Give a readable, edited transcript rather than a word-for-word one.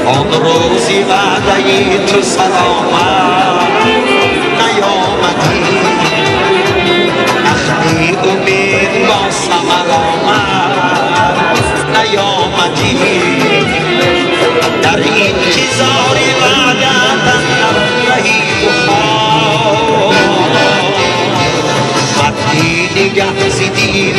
آن روزی وعده تو سلامت نیامدی، وقتی امید با ثمر آمد نیامدی، در این چیزاری وعدت نهی بخواه وقتی نگه زدی